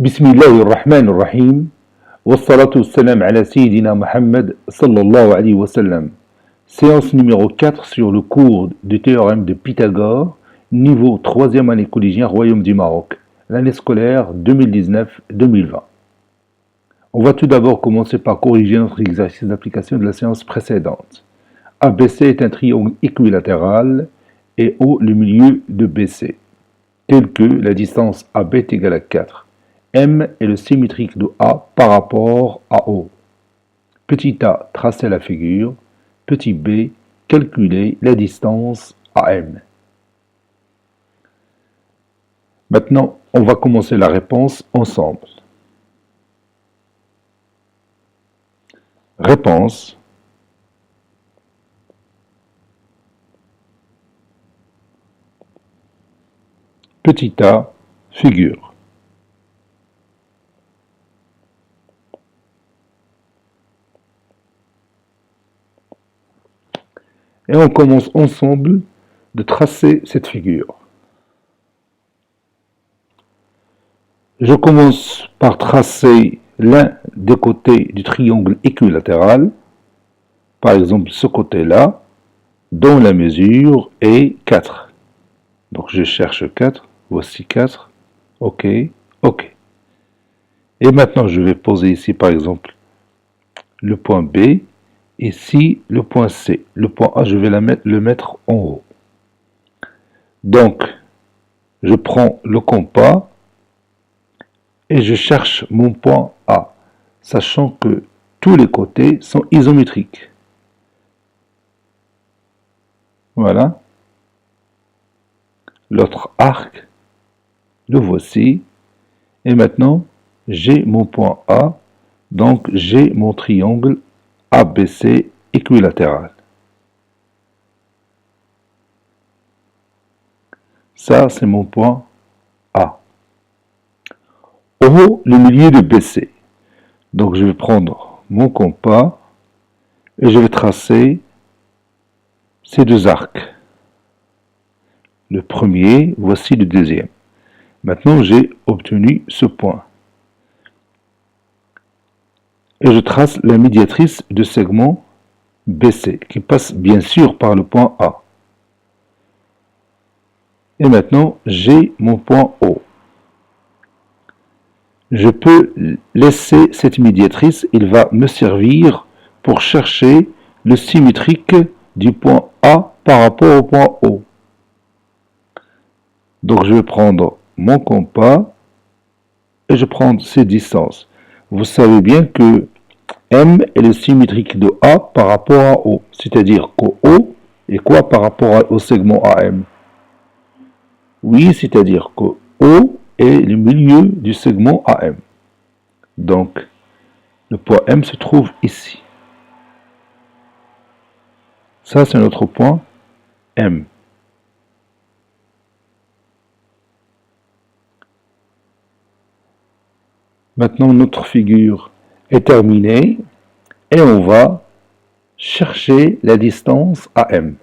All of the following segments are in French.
بسم الله الرحمن الرحيم والصلاة والسلام على سيدنا Mohammed sallallahu alayhi wa sallam. Séance numéro 4 sur le cours du théorème de Pythagore, niveau 3e année collégien Royaume du Maroc, l'année scolaire 2019-2020. On va tout d'abord commencer par corriger notre exercice d'application de la séance précédente. ABC est un triangle équilatéral et O le milieu de BC, tel que la distance AB est égale à 4. M est le symétrique de A par rapport à O. Petit a, tracer la figure. Petit b, calculer la distance à M. Maintenant, on va commencer la réponse ensemble. Réponse. Petit a, figure. Et on commence ensemble de tracer cette figure. Je commence par tracer l'un des côtés du triangle équilatéral, par exemple ce côté-là, dont la mesure est 4. Donc je cherche 4, voici 4, ok, ok. Et maintenant je vais poser ici par exemple le point B, ici le point C. Le point A, je vais le mettre en haut. Donc, je prends le compas et je cherche mon point A, sachant que tous les côtés sont isométriques. Voilà. L'autre arc, le voici. Et maintenant, j'ai mon point A, donc j'ai mon triangle ABC équilatéral. Ça, c'est mon point A. O, le milieu de BC. Donc, je vais prendre mon compas et je vais tracer ces deux arcs. Le premier, voici le deuxième. Maintenant, j'ai obtenu ce point. Et je trace la médiatrice de segment BC, qui passe bien sûr par le point A. Et maintenant, j'ai mon point O. Je peux laisser cette médiatrice, il va me servir pour chercher le symétrique du point A par rapport au point O. Donc je vais prendre mon compas et je prends ces distances. Vous savez bien que M est le symétrique de A par rapport à O, c'est-à-dire qu'O est quoi par rapport au segment AM? Oui, c'est-à-dire que O est le milieu du segment AM. Donc, le point M se trouve ici. Ça, c'est notre point M. Maintenant, notre figure est terminée et on va chercher la distance AM.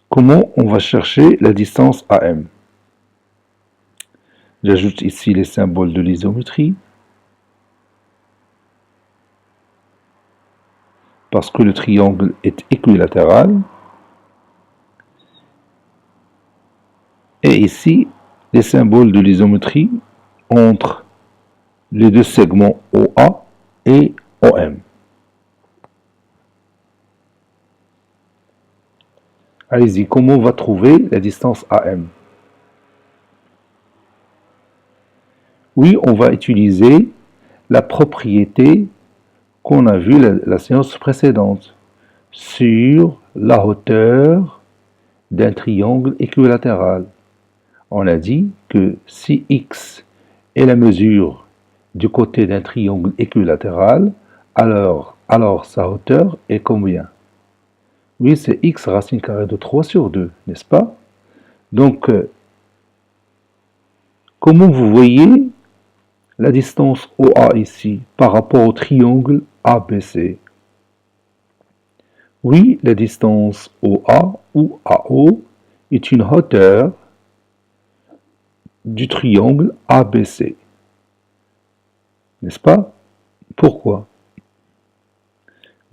Comment on va chercher la distance AM? J'ajoute ici les symboles de l'isométrie. Parce que le triangle est équilatéral. Et ici, les symboles de l'isométrie entre les deux segments OA et OM. Allez-y, comment on va trouver la distance AM? Oui, on va utiliser la propriété qu'on a vue la séance précédente sur la hauteur d'un triangle équilatéral. On a dit que si x est la mesure du côté d'un triangle équilatéral, alors sa hauteur est combien? Oui, c'est x racine carrée de 3 sur 2, n'est-ce pas? Donc, comment vous voyez la distance OA ici par rapport au triangle ABC? Oui, la distance OA ou AO est une hauteur du triangle ABC. N'est-ce pas? Pourquoi?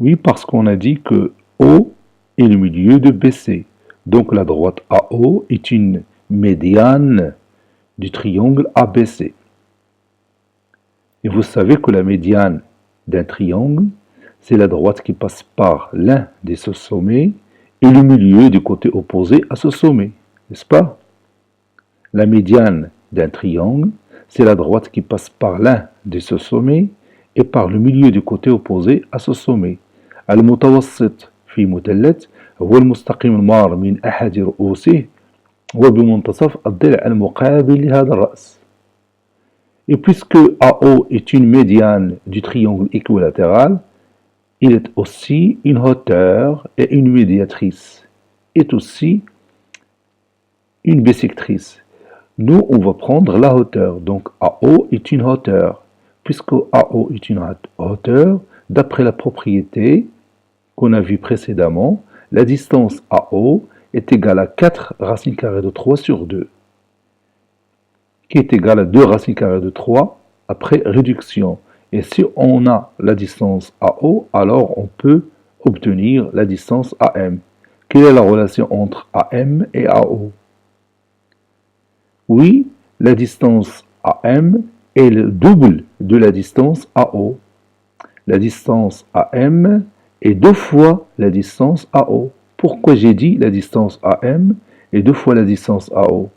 Oui, parce qu'on a dit que O est le milieu de BC. Donc la droite AO est une médiane du triangle ABC. Et vous savez que la médiane d'un triangle, c'est la droite qui passe par l'un de ce sommet et le milieu du côté opposé à ce sommet, n'est-ce pas? La médiane d'un triangle, c'est la droite qui passe par l'un de ce sommet et par le milieu du côté opposé à ce sommet. المتوسط في مثلث هو المستقيم المار من أحد رؤوسه وبمنتصف الضلع المقابل لهذا الرأس. Et puisque AO est une médiane du triangle équilatéral, il est aussi une hauteur et une médiatrice, est aussi une bissectrice. Nous, on va prendre la hauteur. Donc AO est une hauteur. Puisque AO est une hauteur, d'après la propriété qu'on a vue précédemment, la distance AO est égale à 4 racines carrées de 3 sur 2, qui est égal à 2 racines carrées de 3 après réduction. Et si on a la distance AO, alors on peut obtenir la distance AM. Quelle est la relation entre AM et AO? Oui, la distance AM est le double de la distance AO. La distance AM est 2 fois la distance AO. Pourquoi j'ai dit la distance AM est 2 fois la distance AO?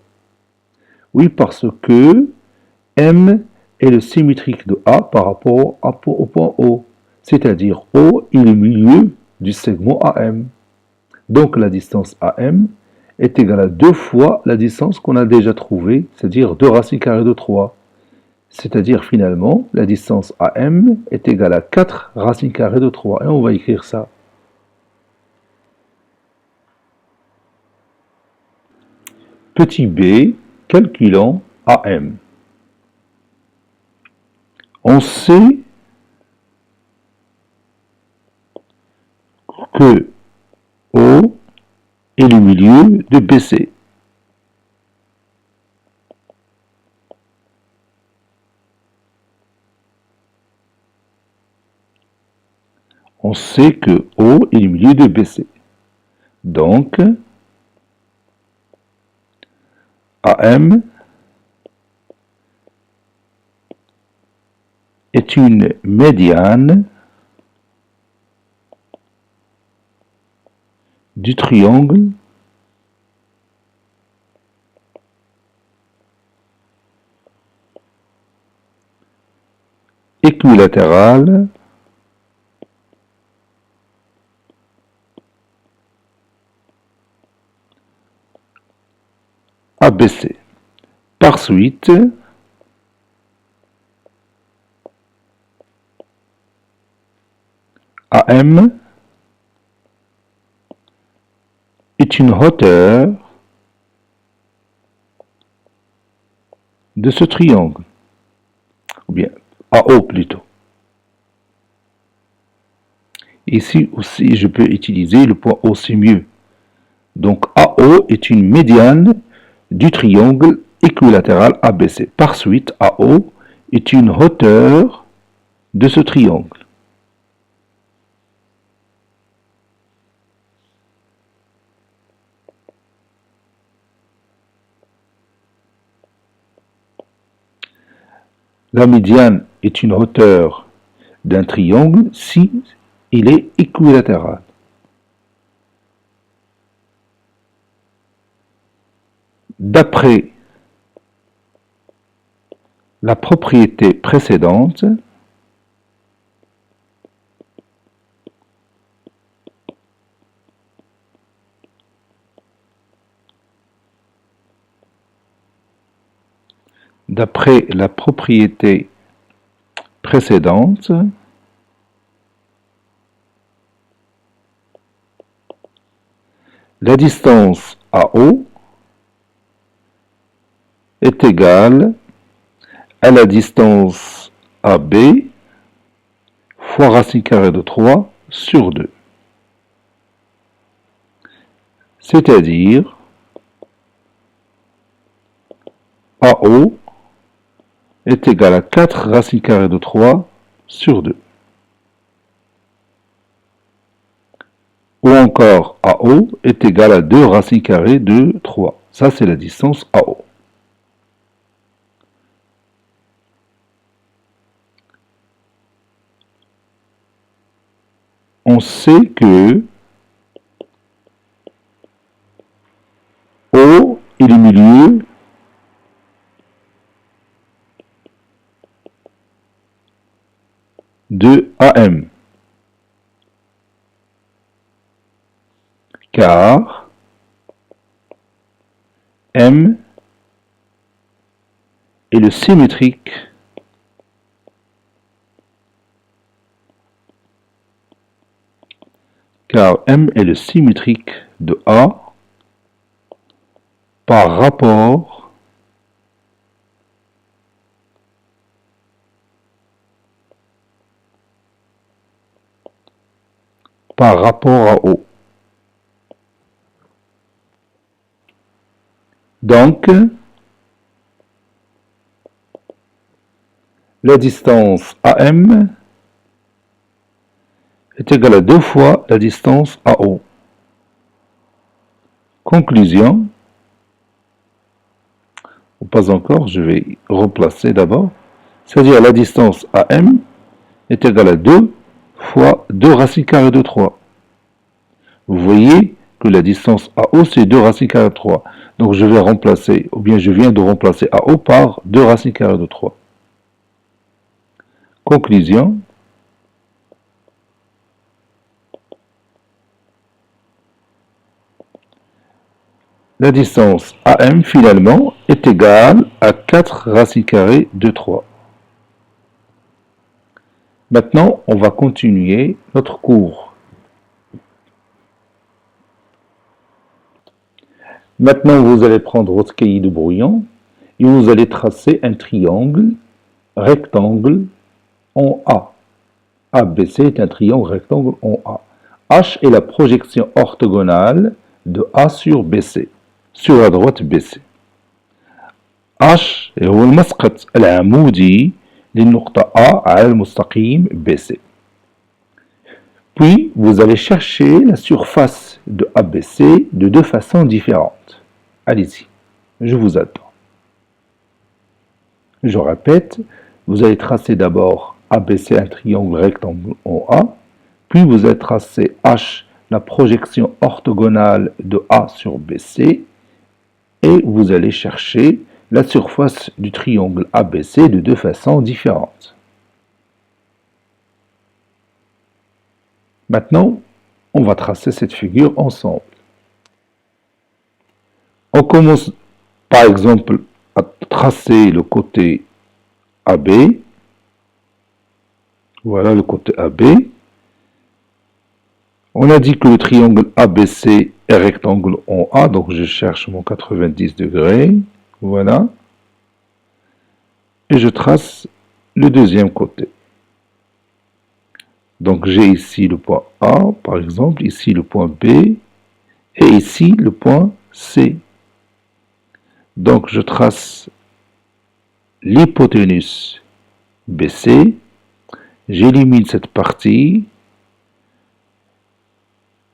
Oui, parce que M est le symétrique de A par rapport au point O. C'est-à-dire O est le milieu du segment AM. Donc la distance AM est égale à 2 fois la distance qu'on a déjà trouvée, c'est-à-dire 2 racines carrées de 3. C'est-à-dire finalement, la distance AM est égale à 4 racines carrées de 3. Et on va écrire ça. Petit b, calculons AM. On sait que O est le milieu de BC. On sait que O est le milieu de BC. Donc, AM est une médiane du triangle équilatéral ABC. Par suite, AM est une hauteur de ce triangle, ou bien AO plutôt. Ici aussi, je peux utiliser le point O, c'est mieux. Donc AO est une médiane du triangle équilatéral ABC. Par suite, AO est une hauteur de ce triangle. La médiane est une hauteur d'un triangle si il est équilatéral. D'après la propriété précédente, la distance AO est égale à la distance AB fois racine carrée de 3 sur 2. C'est-à-dire AO est égal à 4 racine carrée de 3 sur 2. Ou encore AO est égal à 2 racine carrée de 3. Ça, c'est la distance AO. On sait que O est le milieu de AM. Car M est le symétrique de A par rapport à O. Donc, la distance AM est égale à 2 fois la distance AO. Conclusion, ou pas encore, je vais remplacer d'abord, c'est-à-dire la distance AM est égale à 2 fois 2 racines carrées de 3. Vous voyez que la distance AO, c'est 2 racines carrées de 3. Donc je vais remplacer, ou bien je viens de remplacer AO par 2 racines carrées de 3. Conclusion, la distance AM finalement est égale à 4 racines carrées de 3. Maintenant, on va continuer notre cours. Maintenant, vous allez prendre votre cahier de brouillon et vous allez tracer un triangle rectangle en A. ABC est un triangle rectangle en A. H est la projection orthogonale de A sur BC, sur la droite BC. H هو المسقط العمودي للنقطة A على المستقيم BC. Puis, vous allez chercher la surface de ABC de deux façons différentes. Allez-y, je vous attends. Je répète, vous allez tracer d'abord ABC, un triangle rectangle en A, puis vous allez tracer H, la projection orthogonale de A sur BC, et vous allez chercher la surface du triangle ABC de deux façons différentes. Maintenant, on va tracer cette figure ensemble. On commence par exemple à tracer le côté AB. Voilà le côté AB. On a dit que le triangle ABC est rectangle en A, donc je cherche mon 90 degrés. Voilà. Et je trace le deuxième côté. Donc j'ai ici le point A, par exemple, ici le point B, et ici le point C. Donc je trace l'hypoténuse BC, j'élimine cette partie,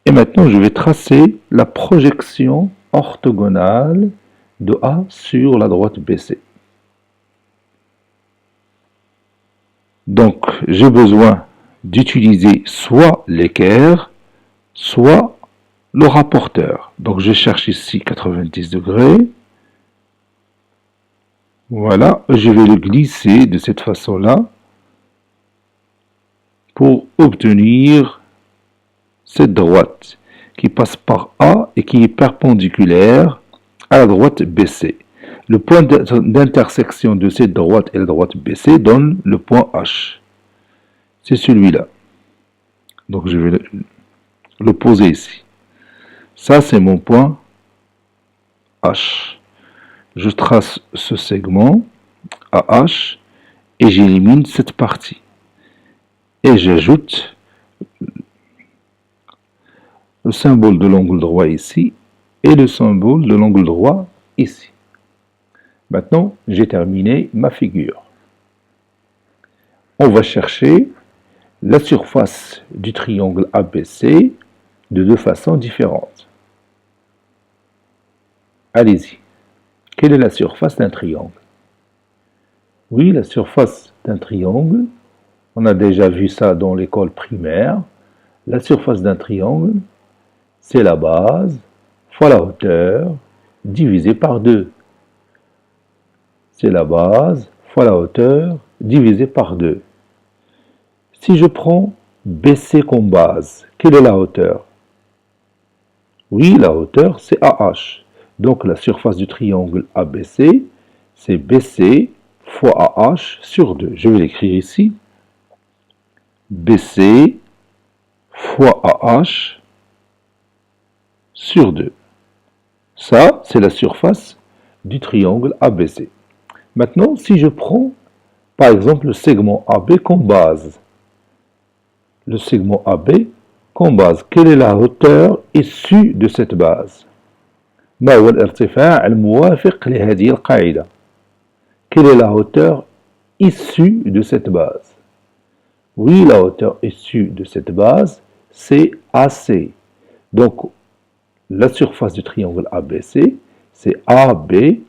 et maintenant je vais tracer la projection orthogonale de A sur la droite BC. Donc j'ai besoin d'utiliser soit l'équerre, soit le rapporteur. Donc je cherche ici 90 degrés. Voilà, je vais le glisser de cette façon-là pour obtenir cette droite qui passe par A et qui est perpendiculaire à la droite BC. Le point d'intersection de cette droite et la droite BC donne le point H. C'est celui-là. Donc je vais le poser ici. Ça, c'est mon point H. Je trace ce segment AH et j'élimine cette partie. Et j'ajoute le symbole de l'angle droit ici et le symbole de l'angle droit ici. Maintenant, j'ai terminé ma figure. On va chercher la surface du triangle ABC de deux façons différentes. Allez-y. Quelle est la surface d'un triangle? Oui, la surface d'un triangle, on a déjà vu ça dans l'école primaire. La surface d'un triangle, c'est la base fois la hauteur divisé par 2. C'est la base fois la hauteur divisé par 2. Si je prends BC comme base, quelle est la hauteur? Oui, la hauteur, c'est AH. Donc la surface du triangle ABC, c'est BC fois AH sur 2. Je vais l'écrire ici. BC fois AH sur 2. Ça, c'est la surface du triangle ABC. Maintenant, si je prends, par exemple, le segment AB comme base, le segment AB comme base, quelle est la hauteur issue de cette base? ما هو الارتفاع الموافق لهذه القاعدة؟ Quelle est la hauteur issue de cette base? Oui, la hauteur issue de cette base, c'est AC. Donc, la surface du triangle ABC, c'est AB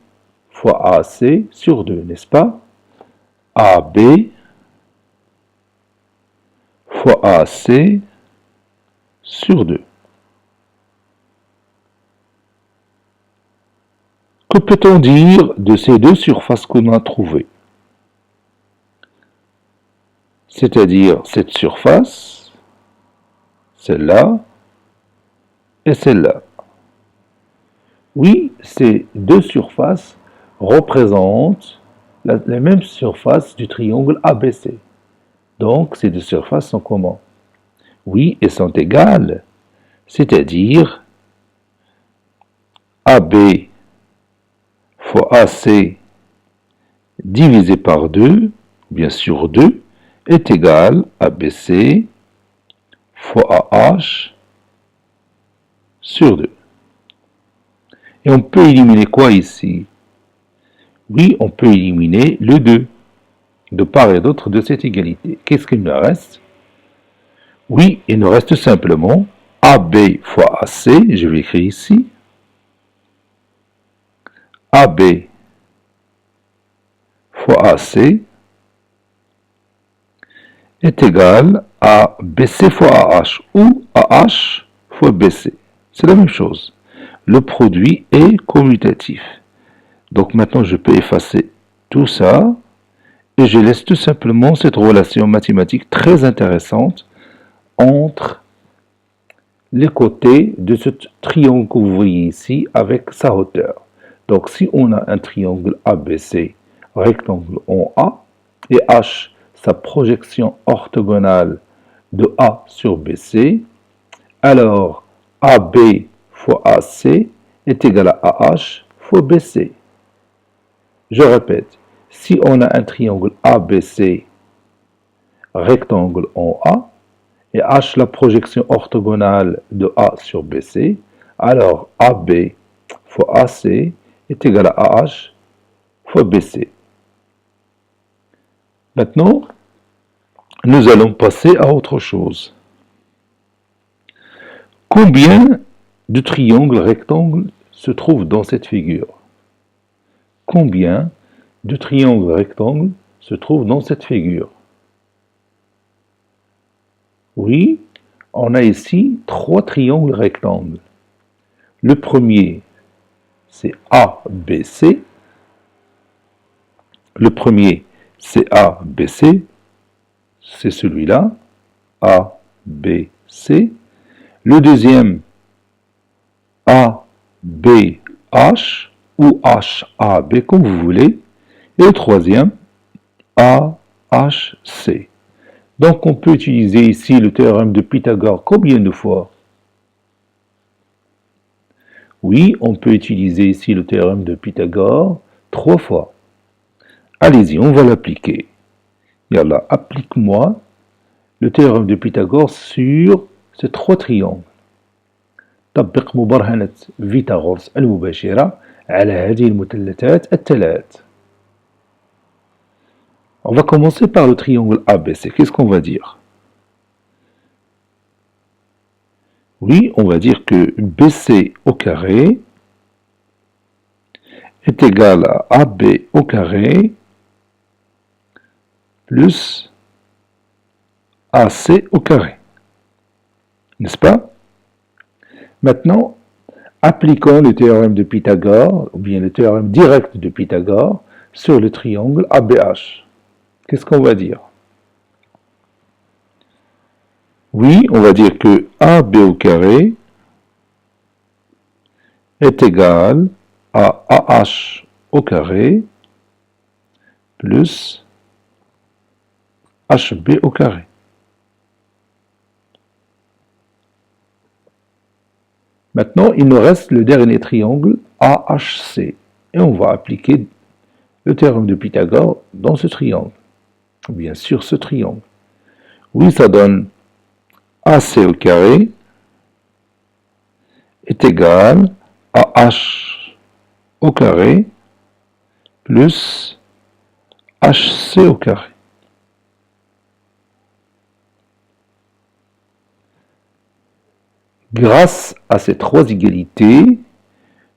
fois AC sur 2, n'est-ce pas? AB fois AC sur 2. Que peut-on dire de ces deux surfaces qu'on a trouvées? C'est-à-dire cette surface, celle-là et celle-là. Oui, ces deux surfaces représentent la même surface du triangle ABC. Donc, ces deux surfaces sont comment? Oui, elles sont égales. C'est-à-dire AB fois AC divisé par 2, bien sûr 2, est égal à BC fois AH sur 2. Et on peut éliminer quoi ici? Oui, on peut éliminer le 2 de part et d'autre de cette égalité. Qu'est-ce qu'il nous reste? Oui, il nous reste simplement AB fois AC, je vais écrire ici, AB fois AC est égal à BC fois AH ou AH fois BC. C'est la même chose. Le produit est commutatif. Donc maintenant, je peux effacer tout ça et je laisse tout simplement cette relation mathématique très intéressante entre les côtés de ce triangle que vous voyez ici avec sa hauteur. Donc si on a un triangle ABC, rectangle en A, et H, sa projection orthogonale de A sur BC, alors AB fois AC est égal à AH fois BC. Je répète, si on a un triangle ABC, rectangle en A, et H la projection orthogonale de A sur BC, alors AB fois AC est égal à AH fois BC. Maintenant, nous allons passer à autre chose. Combien de triangles rectangles se trouvent dans cette figure? Combien de triangles rectangles se trouvent dans cette figure? Oui, on a ici 3 triangles rectangles. Le premier, c'est ABC. Le premier, c'est ABC. C'est celui-là. ABC. Le deuxième, ABH ou HAB, comme vous voulez. Et le troisième, AHC. Donc, on peut utiliser ici le théorème de Pythagore combien de fois? Oui, on peut utiliser ici le théorème de Pythagore 3 fois. Allez-y, on va l'appliquer. Yallah, applique-moi le théorème de Pythagore sur ces 3 triangles. طبق مبرهنة فيثاغورس المباشرة على هذه المثلثات الثلاث. On va commencer par le triangle ABC. Qu'est-ce qu'on va dire? Oui, on va dire que BC au carré est égal à AB au carré plus AC au carré. N'est-ce pas? Maintenant, appliquons le théorème de Pythagore, ou bien le théorème direct de Pythagore, sur le triangle ABH. Qu'est-ce qu'on va dire? Oui, on va dire que AB au carré est égal à AH au carré plus HB au carré. Maintenant, il nous reste le dernier triangle AHC. Et on va appliquer le théorème de Pythagore dans ce triangle. Bien sûr, ce triangle. Oui, ça donne AC au carré est égal à H au carré plus HC au carré. Grâce à ces trois égalités,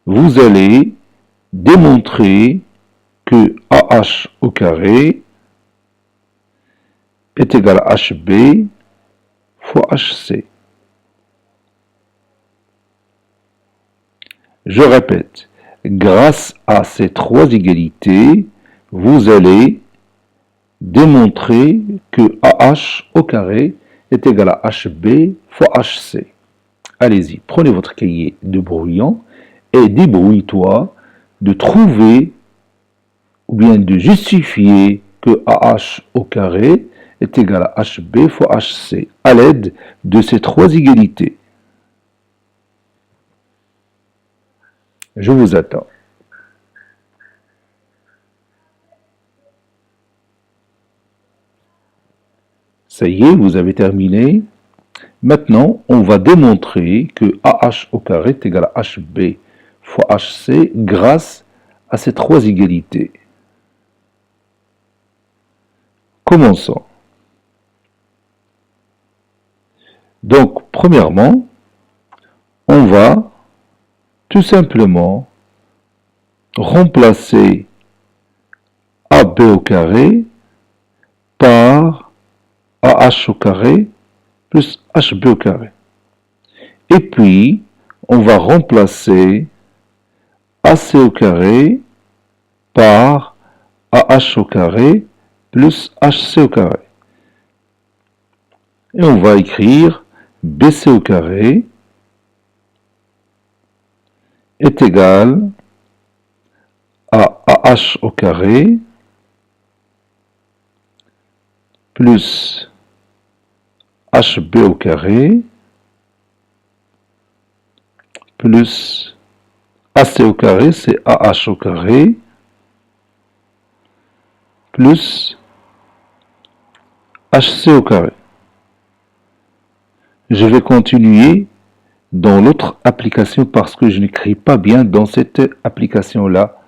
vous allez démontrer que AH au carré est égal à HB fois HC. Je répète, grâce à ces trois égalités, vous allez démontrer que AH au carré est égal à HB fois HC. Allez-y, prenez votre cahier de brouillon et débrouille-toi de trouver ou bien de justifier que AH au carré est égal à HB fois HC à l'aide de ces trois égalités. Je vous attends. Ça y est, vous avez terminé. Maintenant, on va démontrer que AH au carré est égal à HB fois HC grâce à ces trois égalités. Commençons. Donc, premièrement, on va tout simplement remplacer AB au carré par AH au carré plus HB au carré. Et puis, on va remplacer AC au carré par AH au carré plus HC au carré. Et on va écrire BC au carré est égal à AH au carré plus HB au carré plus AC au carré, c'est AH au carré plus HC au carré. Je vais continuer dans l'autre application parce que je n'écris pas bien dans cette application-là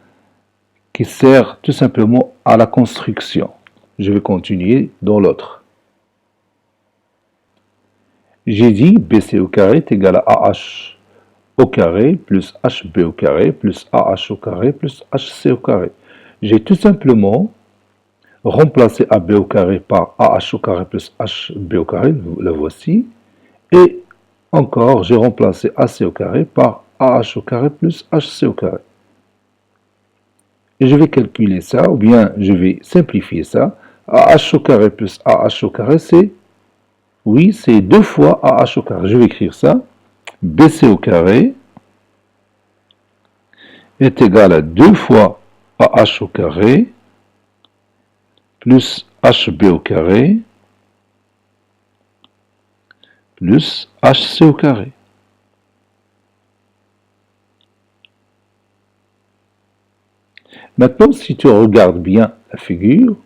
qui sert tout simplement à la construction. Je vais continuer dans l'autre. J'ai dit BC au carré est égal à AH au carré plus HB au carré plus AH au carré plus HC au carré. J'ai tout simplement remplacé AB au carré par AH au carré plus HB au carré, la voici, et encore j'ai remplacé AC au carré par AH au carré plus HC au carré. Et je vais calculer ça, ou bien je vais simplifier ça. AH au carré plus AH au carré, c'est, oui, c'est 2 fois AH au carré. Je vais écrire ça. BC au carré est égal à 2 fois AH au carré plus HB au carré plus HC au carré. Maintenant, si tu regardes bien la figure,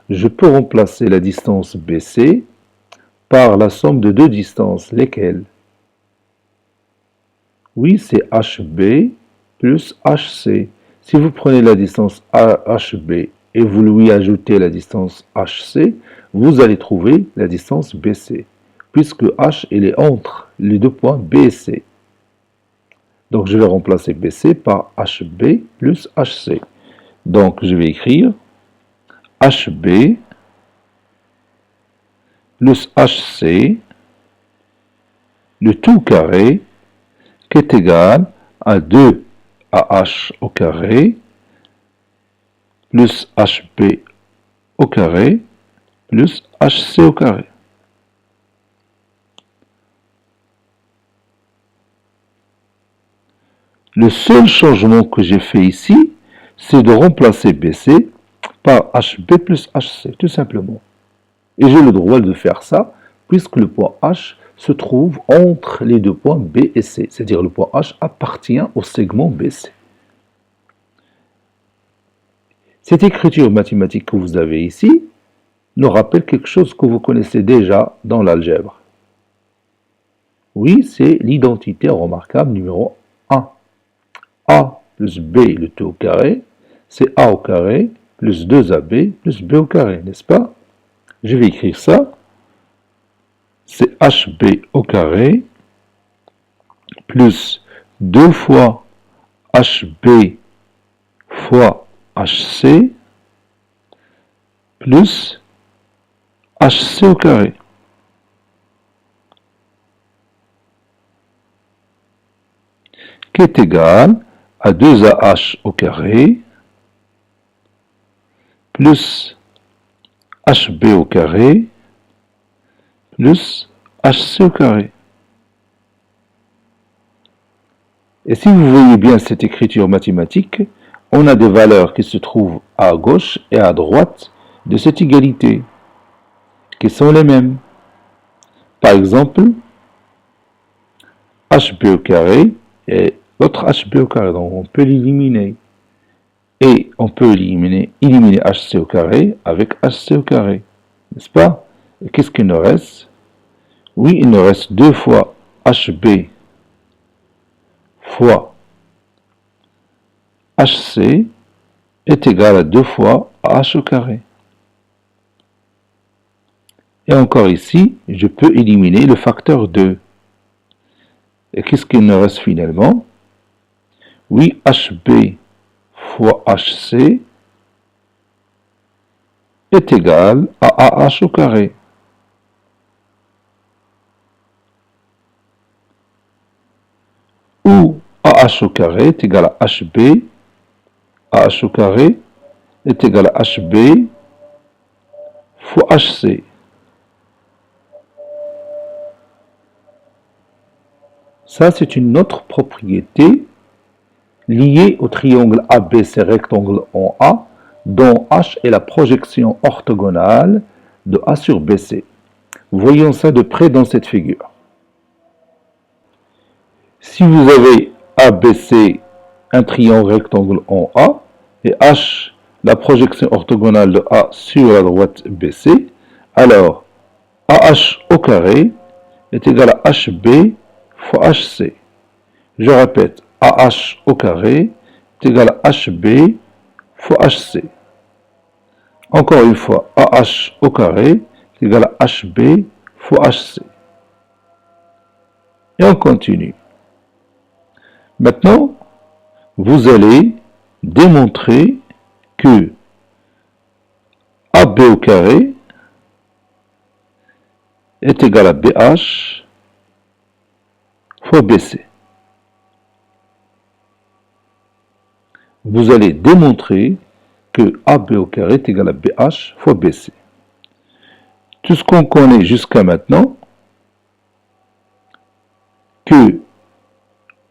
je peux remplacer la distance BC par la somme de deux distances. Lesquelles? Oui, c'est HB plus HC. Si vous prenez la distance HB et vous lui ajoutez la distance HC, vous allez trouver la distance BC, puisque H elle est entre les deux points B et C. Donc je vais remplacer BC par HB plus HC. Donc je vais écrire HB plus HC, le tout carré, qui est égal à 2AH au carré, plus HB au carré, plus HC au carré. Le seul changement que j'ai fait ici, c'est de remplacer BC par HB plus HC, tout simplement. Et j'ai le droit de faire ça, puisque le point H se trouve entre les deux points B et C, c'est-à-dire le point H appartient au segment BC. Cette écriture mathématique que vous avez ici nous rappelle quelque chose que vous connaissez déjà dans l'algèbre. Oui, c'est l'identité remarquable numéro 1. A plus B, le tout au carré, c'est A au carré plus 2AB plus B au carré, n'est-ce pas? Je vais écrire ça. C'est HB au carré plus 2 fois HB fois HC plus HC au carré. Qui est égal à 2AH au carré plus HB au carré plus HC au carré. Et si vous voyez bien cette écriture mathématique, on a des valeurs qui se trouvent à gauche et à droite de cette égalité, qui sont les mêmes. Par exemple, HB au carré et l'autre HB au carré, donc on peut l'éliminer. Et on peut éliminer HC au carré avec HC au carré, n'est-ce pas? Et qu'est-ce qu'il nous reste? Oui, il nous reste 2 fois HB fois HC est égal à 2 fois H au carré. Et encore ici, je peux éliminer le facteur 2. Et qu'est-ce qu'il nous reste finalement? Oui, HB fois HC est égal à AH au carré. Où AH au carré est égal à HB, AH au carré est égal à HB fois HC. Ça, c'est une autre propriété liée au triangle ABC rectangle en A, dont H est la projection orthogonale de A sur BC. Voyons ça de près dans cette figure. Si vous avez ABC, un triangle rectangle en A, et H, la projection orthogonale de A sur la droite BC, alors AH au carré est égal à HB fois HC. Je répète, AH au carré est égal à HB fois HC. Encore une fois, AH au carré est égal à HB fois HC. Et on continue. Maintenant, vous allez démontrer que AB au carré est égal à BH fois BC. Vous allez démontrer que AB au carré est égal à BH fois BC. Tout ce qu'on connaît jusqu'à maintenant, que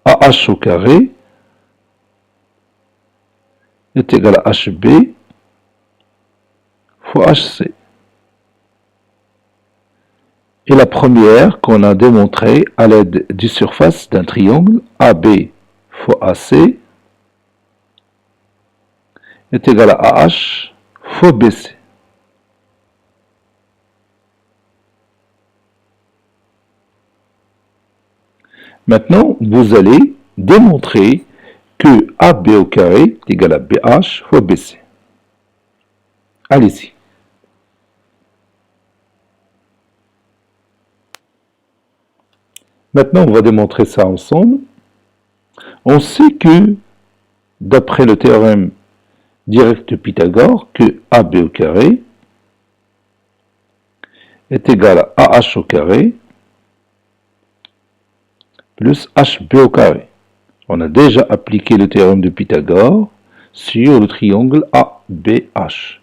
AH au carré est égal à HB fois HC. Et la première qu'on a démontrée à l'aide du surface d'un triangle AB fois AC est égal à AH fois BC. Maintenant, vous allez démontrer que AB au carré est égal à BH fois BC. Allez-y. Maintenant, on va démontrer ça ensemble. On sait que, d'après le théorème direct de Pythagore, que AB au carré est égal à AH au carré plus HB au carré. On a déjà appliqué le théorème de Pythagore sur le triangle ABH.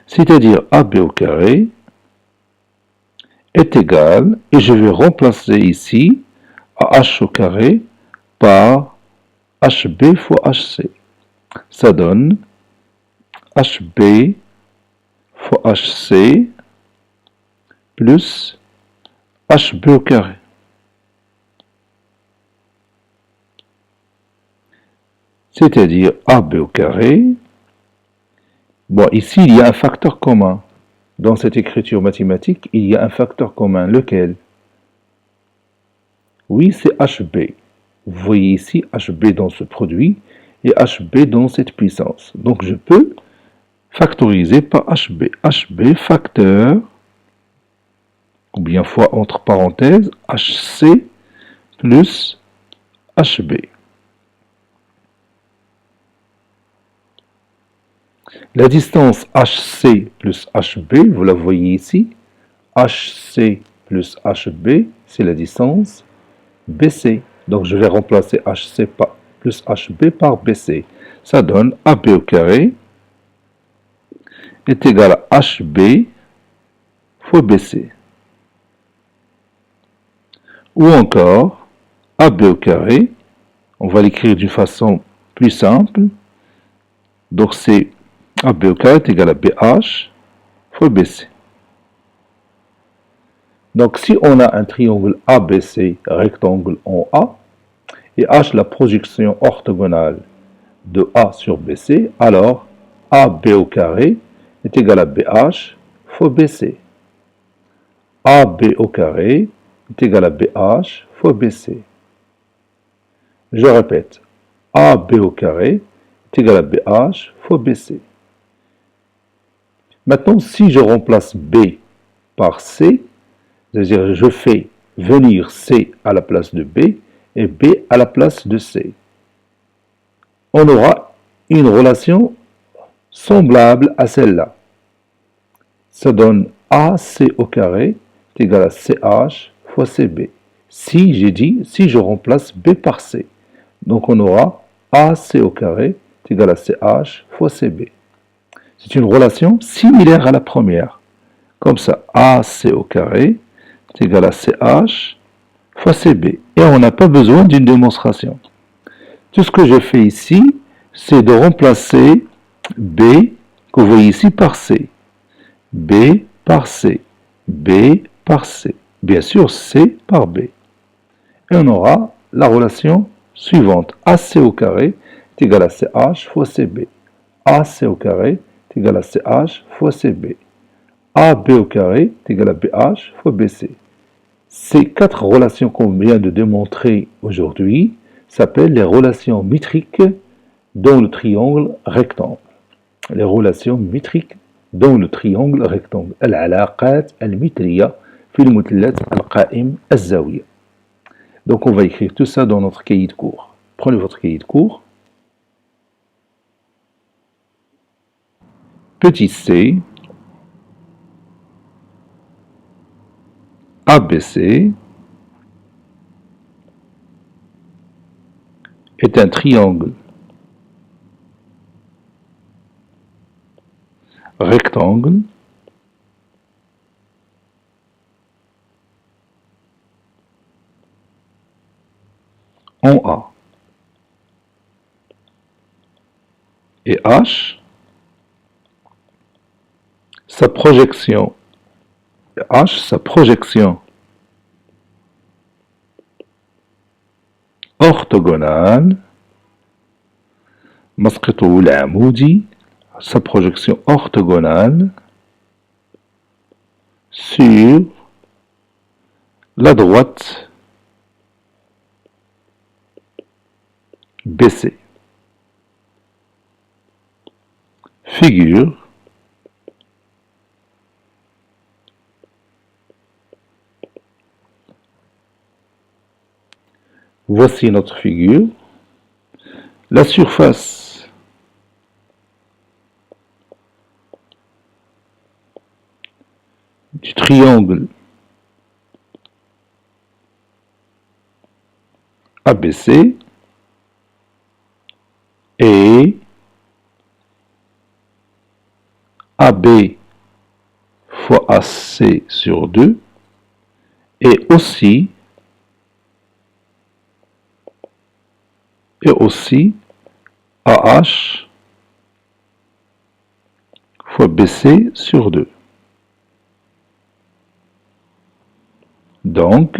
C'est-à-dire AB au carré est égal, et je vais remplacer ici AH au carré par HB fois HC. Ça donne HB fois HC plus HB au carré. C'est-à-dire AB au carré. Bon, ici, il y a un facteur commun. Dans cette écriture mathématique, il y a un facteur commun. Lequel? Oui, c'est HB. Vous voyez ici HB dans ce produit et HB dans cette puissance. Donc, je peux factoriser par HB. HB facteur, ou bien fois entre parenthèses, HC plus HB. La distance HC plus HB, vous la voyez ici. HC plus HB, c'est la distance BC. Donc je vais remplacer HC plus HB par BC. Ça donne AB au carré est égal à HB fois BC. Ou encore, AB au carré, on va l'écrire d'une façon plus simple. Donc c'est AB au carré est égal à BH fois BC. Donc si on a un triangle ABC rectangle en A, et H la projection orthogonale de A sur BC, alors AB au carré est égal à BH fois BC. AB au carré est égal à BH fois BC. Je répète, AB au carré est égal à BH fois BC. Maintenant, si je remplace B par C, c'est-à-dire je fais venir C à la place de B et B à la place de C, on aura une relation semblable à celle-là. Ça donne AC au carré est égal à CH fois CB. Si j'ai dit, si je remplace B par C, donc on aura AC au carré est égal à CH fois CB. C'est une relation similaire à la première. Comme ça, AC au carré est égal à CH fois CB. Et on n'a pas besoin d'une démonstration. Tout ce que je fais ici, c'est de remplacer B, que vous voyez ici, par C. B par C. B par C. Bien sûr, C par B. Et on aura la relation suivante. AC au carré est égal à CH fois CB. AC au carré est égal à CH fois CB. AB au carré est égal à BH fois BC. Ces quatre relations qu'on vient de démontrer aujourd'hui s'appellent les relations métriques dans le triangle rectangle. Les relations métriques dans le triangle rectangle. العلاقات المترية في المثلث القائم الزاوية. Donc on va écrire tout ça dans notre cahier de cours. Prenez votre cahier de cours. Petit c, ABC est un triangle rectangle en A. Et H, sa projection orthogonale, مسقطه العمودي, sa projection orthogonale sur la droite BC. Figure. Voici notre figure. La surface du triangle ABC est AB fois AC sur 2 et aussi AH fois BC sur 2. Donc,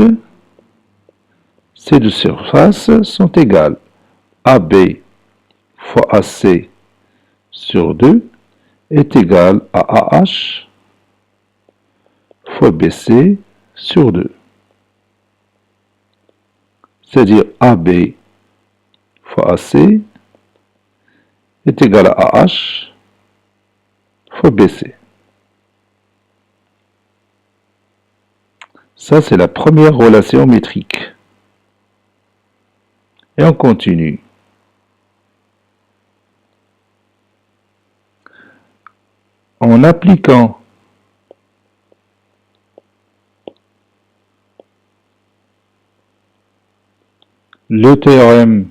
ces deux surfaces sont égales. AB fois AC sur 2 est égal à AH fois BC sur 2. C'est-à-dire AB fois AC est égal à AH fois BC. Ça, c'est la première relation métrique. Et on continue. En appliquant le théorème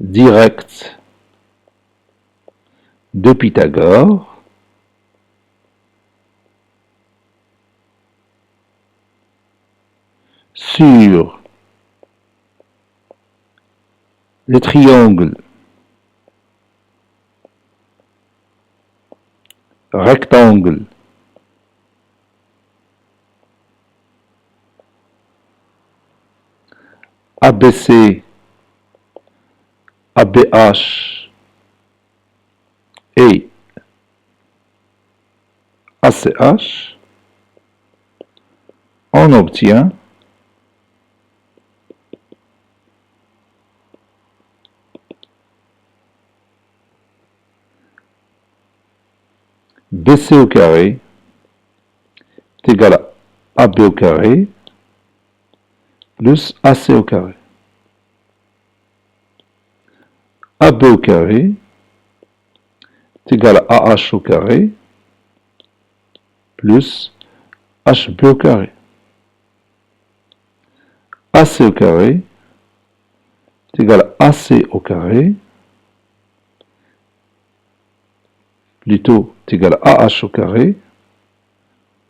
direct de Pythagore, sur les triangles rectangles ABC, ABH et ACH, on obtient BC au carré est égal à AB au carré plus AC au carré. AB au carré est égal à AH au carré plus HB au carré. AC au carré est égal à AC au carré, plutôt est égal à AH au carré,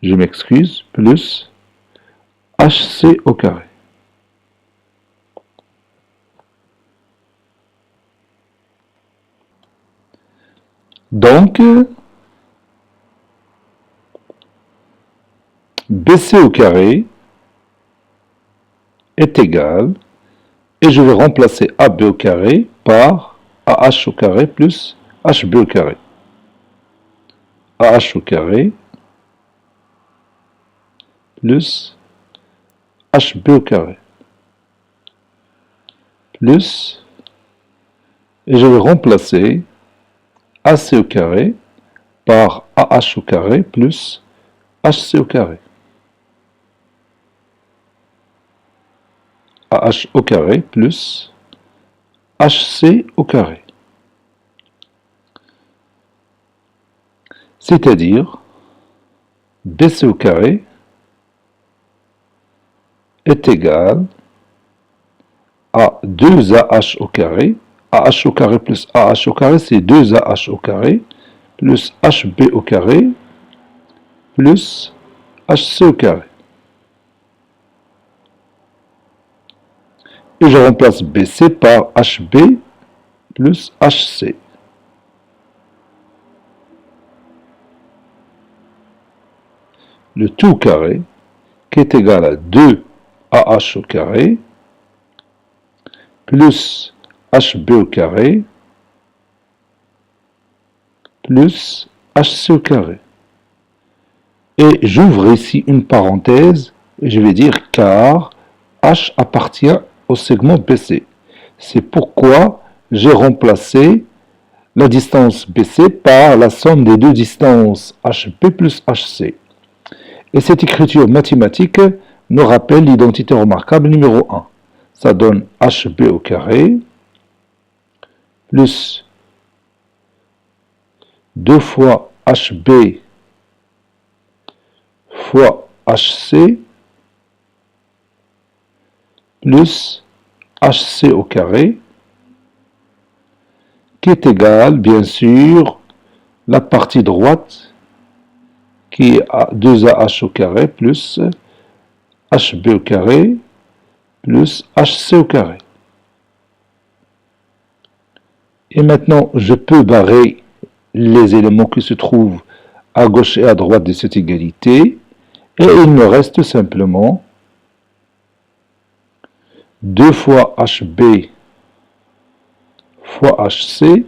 je m'excuse, plus HC au carré. Donc, BC au carré est égal, et je vais remplacer AB au carré par AH au carré plus HB au carré. AH au carré plus HB au carré plus, et je vais remplacer AC au carré par AH au carré plus HC au carré. AH au carré plus HC au carré. C'est-à-dire BC au carré est égal à 2AH au carré. AH au carré plus AH au carré, c'est 2AH au carré, plus HB au carré, plus HC au carré. Et je remplace BC par HB plus HC. Le tout carré, qui est égal à 2AH au carré, plus HB au carré, plus HC au carré. Et j'ouvre ici une parenthèse, et je vais dire car H appartient au segment BC. C'est pourquoi j'ai remplacé la distance BC par la somme des deux distances HB plus HC. Et cette écriture mathématique nous rappelle l'identité remarquable numéro 1. Ça donne HB au carré plus 2 fois HB fois HC plus HC au carré qui est égal, bien sûr, la partie droite qui est 2AH au carré plus HB au carré plus HC au carré. Et maintenant, je peux barrer les éléments qui se trouvent à gauche et à droite de cette égalité. Et il me reste simplement 2 fois HB fois HC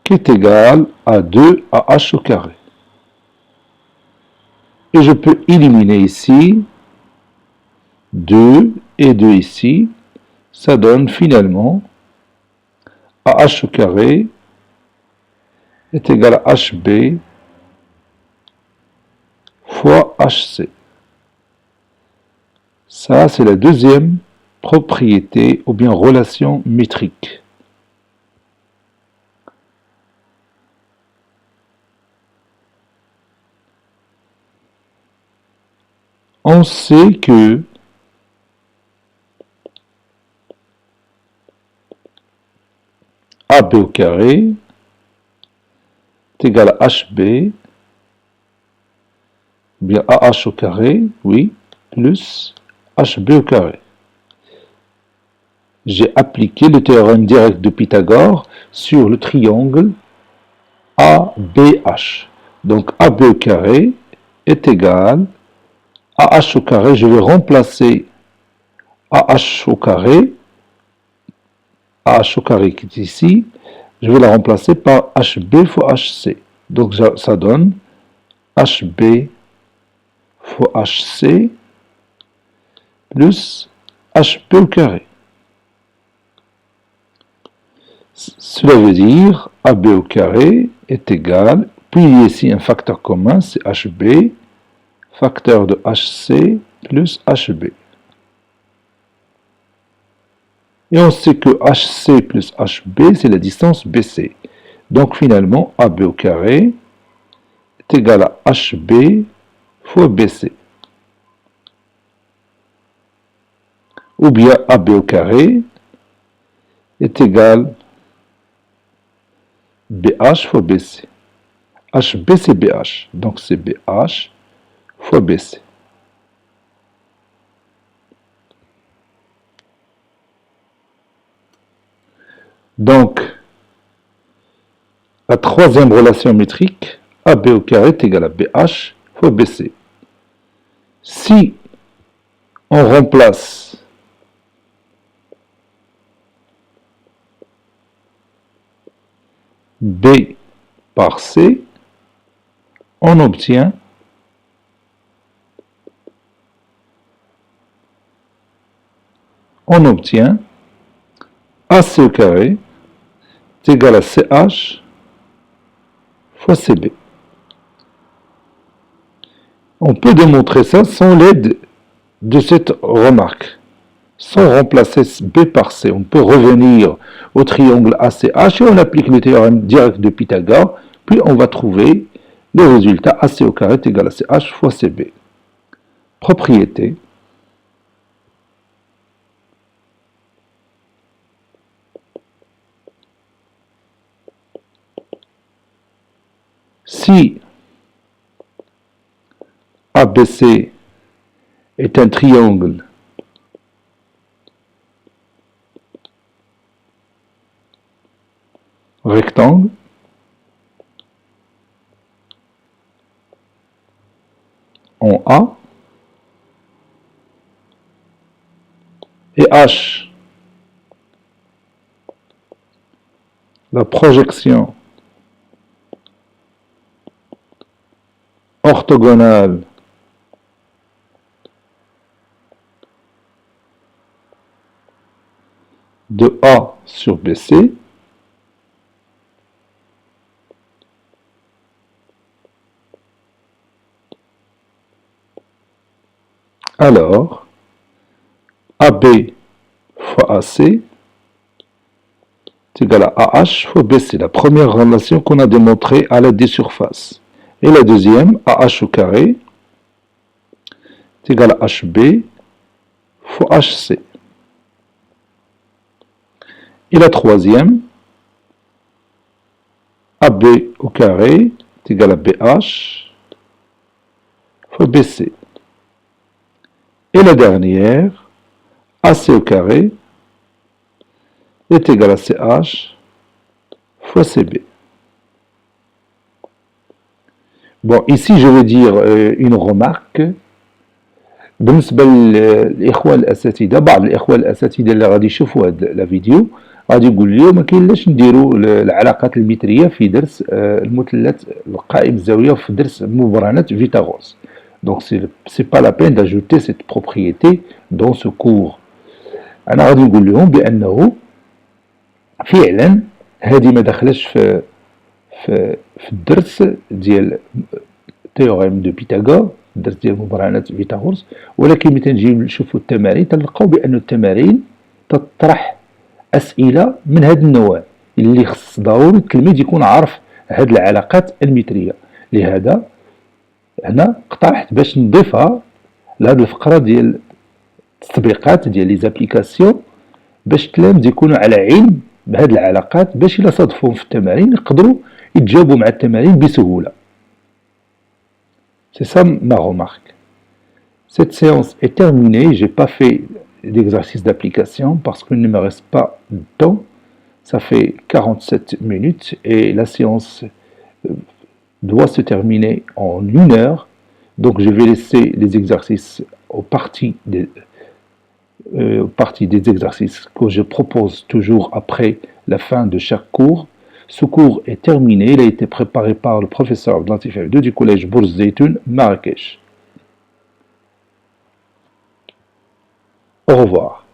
qui est égal à 2 à H au carré. Et je peux éliminer ici 2 et 2 ici. Ça donne finalement à H au carré est égal à HB fois HC. Ça, c'est la deuxième propriété ou bien relation métrique. On sait que AB au carré est égal à HB, bien AH au carré, oui, plus HB au carré. J'ai appliqué le théorème direct de Pythagore sur le triangle ABH. Donc AB au carré est égal à AH au carré. Je vais remplacer AH au carré qui est ici, je vais la remplacer par HB fois HC. Donc ça donne HB fois HC plus HP au carré. Cela veut dire AB au carré est égal, puis il y a ici un facteur commun, c'est HB, facteur de HC plus HB. Et on sait que HC plus HB, c'est la distance BC. Donc finalement, AB au carré est égal à HB fois BC. Ou bien AB au carré est égal BH fois BC. HB c'est BH, donc c'est BH fois BC. Donc, la troisième relation métrique, AB au carré est égal à BH fois BC. Si on remplace B par C, on obtient AC au carré est égal à CH fois CB. On peut démontrer ça sans l'aide de cette remarque. Sans remplacer B par C, on peut revenir au triangle ACH et on applique le théorème direct de Pythagore, puis on va trouver le résultat AC au carré est égal à CH fois CB. Propriété. Si ABC est un triangle rectangle, en A, et H, la projection orthogonale de A sur BC. Alors, AB fois AC est égal à AH fois BC, la première relation qu'on a démontrée à l'aide des surfaces. Et la deuxième, AH au carré, est égal à HB fois HC. Et la troisième, AB au carré est égal à BH fois BC. Et la dernière, AC au carré est égal à CH fois CB. Bon, ici je vais dire une remarque. بالنسبه للاخوه الاساتذه بعض الاخوه الاساتذه اللي غادي يشوفوا هذه لا فيديو غادي يقول لي ما كاينلاش نديروا العلاقات المتريه في درس المثلث القائم الزاويه في درس مبرهنات فيثاغورس. Donc c'est pas la peine d'ajouter cette propriété dans ce cours. انا غادي نقول لهم بانه فعلا هذه ما دخلش في الدرس ديال تيوريم دو بيتاغور، الدرس ديال مبرهنات فيثاغورس، ولكن ملي تنجيو نشوفوا التمارين تلقاو بان التمارين تطرح اسئله من هذا النوع اللي خص ضروري التلميذ يكون عارف هذه العلاقات المتريه. لهذا هنا اقترحت باش نضيفها لهذه الفقره ديال التطبيقات ديال لي زابليكاسيون باش التلاميذ يكونوا على علم بهذه العلاقات باش الا صادفوهم في التمارين يقدروا يتجاوبوا مع التمارين بسهوله. C'est ça ma remarque. Cette séance est terminée. Je n'ai pas fait d'exercice d'application parce qu'il ne me reste pas de temps. Ça fait 47 minutes et la séance doit se terminer en 1 heure. Donc je vais laisser les exercices aux parties des exercices que je propose toujours après la fin de chaque cours. Ce cours est terminé, il a été préparé par le professeur Abdelatif Abdou du collège Bourz Zeytoun, Marrakech. Au revoir.